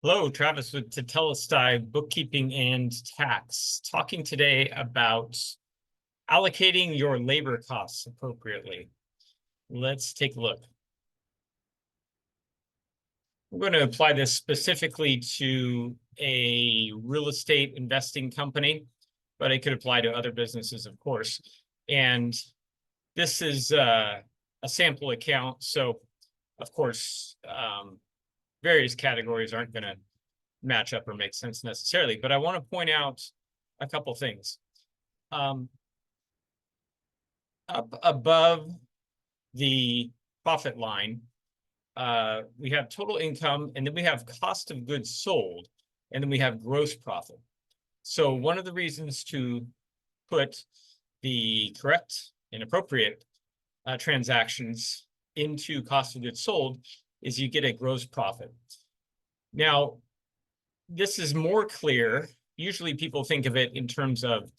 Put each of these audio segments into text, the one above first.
Hello, Travis with Tetelestai Bookkeeping and Tax, talking today about allocating your labor costs appropriately. Let's take a look. We're going to apply this specifically to a real estate investing company, but it could apply to other businesses, of course. And this is a sample account, so of course, various categories aren't going to match up or make sense necessarily, but I want to point out a couple things. Up above the profit line, we have total income, and then we have cost of goods sold, and then we have gross profit. So one of the reasons to put the correct and appropriate transactions into cost of goods sold is you get a gross profit. Now, this is more clear. Usually people think of it in terms of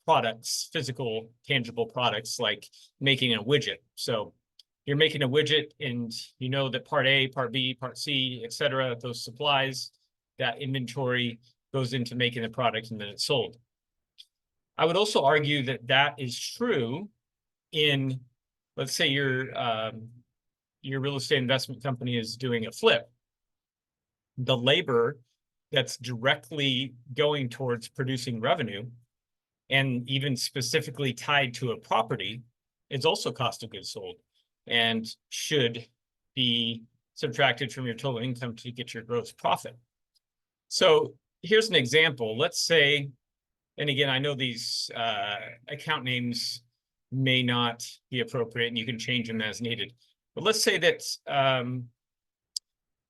products, physical, tangible products, like making a widget. So you're making a widget and you know that part A, part B, part C, etc., those supplies, that inventory goes into making the product and then it's sold. I would also argue that that is true in, let's say your real estate investment company is doing a flip. The labor that's directly going towards producing revenue and even specifically tied to a property is also cost of goods sold and should be subtracted from your total income to get your gross profit. So here's an example. Let's say, and again, I know these account names may not be appropriate and you can change them as needed, but let's say that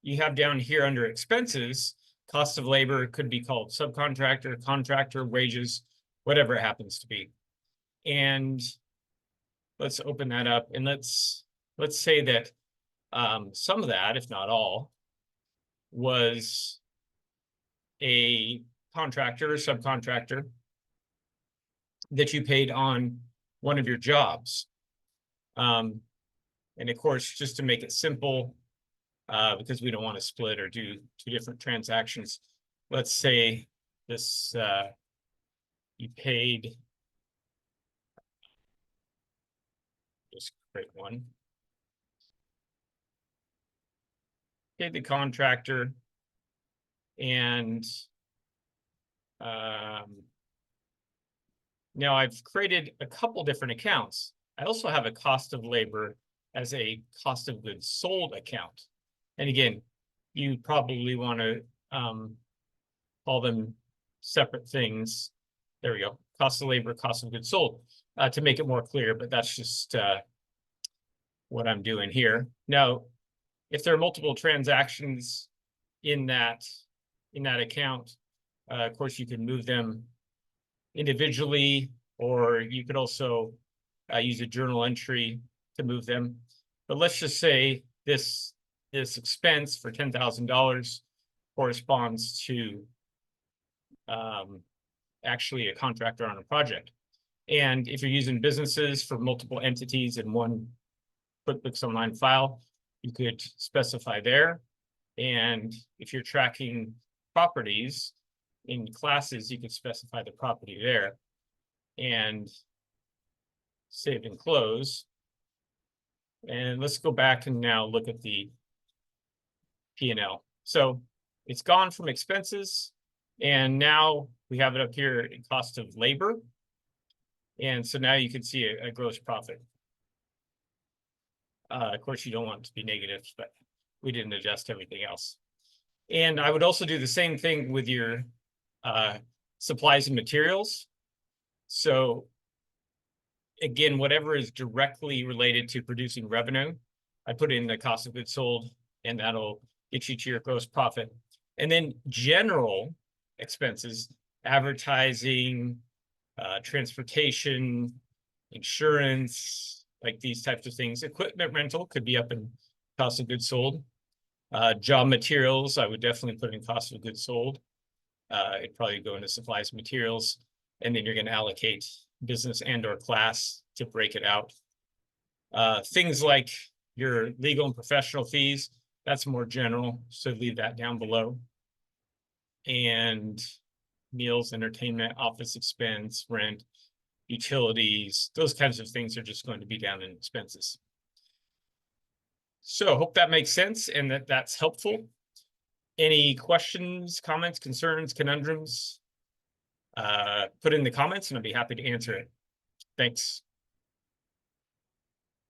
you have down here under expenses, cost of labor could be called subcontractor, contractor, wages, whatever it happens to be. And let's open that up and let's say that some of that, if not all, was a contractor or subcontractor that you paid on one of your jobs. And of course, just to make it simple, because we don't want to split or do two different transactions. Let's say this, you paid, just create one. Paid the contractor and now I've created a couple different accounts. I also have a cost of labor as a cost of goods sold account. And again, you probably want to call them separate things. There we go. Cost of labor, cost of goods sold, to make it more clear, but that's just what I'm doing here. Now, if there are multiple transactions in that account, of course, you can move them individually, or you could also use a journal entry to move them. But let's just say this expense for $10,000 corresponds to actually a contractor on a project. And if you're using businesses for multiple entities in one QuickBooks Online file, you could specify there. And if you're tracking properties in classes, you could specify the property there and save and close. And let's go back and now look at the P&L. So it's gone from expenses, and now we have it up here in cost of labor. And so now you can see a gross profit. Of course, you don't want it to be negative, but we didn't adjust everything else. And I would also do the same thing with your supplies and materials. So again, whatever is directly related to producing revenue, I put in the cost of goods sold, and that'll get you to your gross profit. And then general expenses, advertising, transportation, insurance, like these types of things. Equipment rental could be up in cost of goods sold. Job materials, I would definitely put in cost of goods sold. It'd probably go into supplies and materials, and then you're going to allocate business and or class to break it out. Things like your legal and professional fees, That's more general, so leave that down below. And meals, entertainment, office expense, rent, utilities, those kinds of things are just going to be down in expenses. So hope that makes sense and that that's helpful. Any questions, comments, concerns, conundrums? Put in the comments and I'll be happy to answer it. Thanks.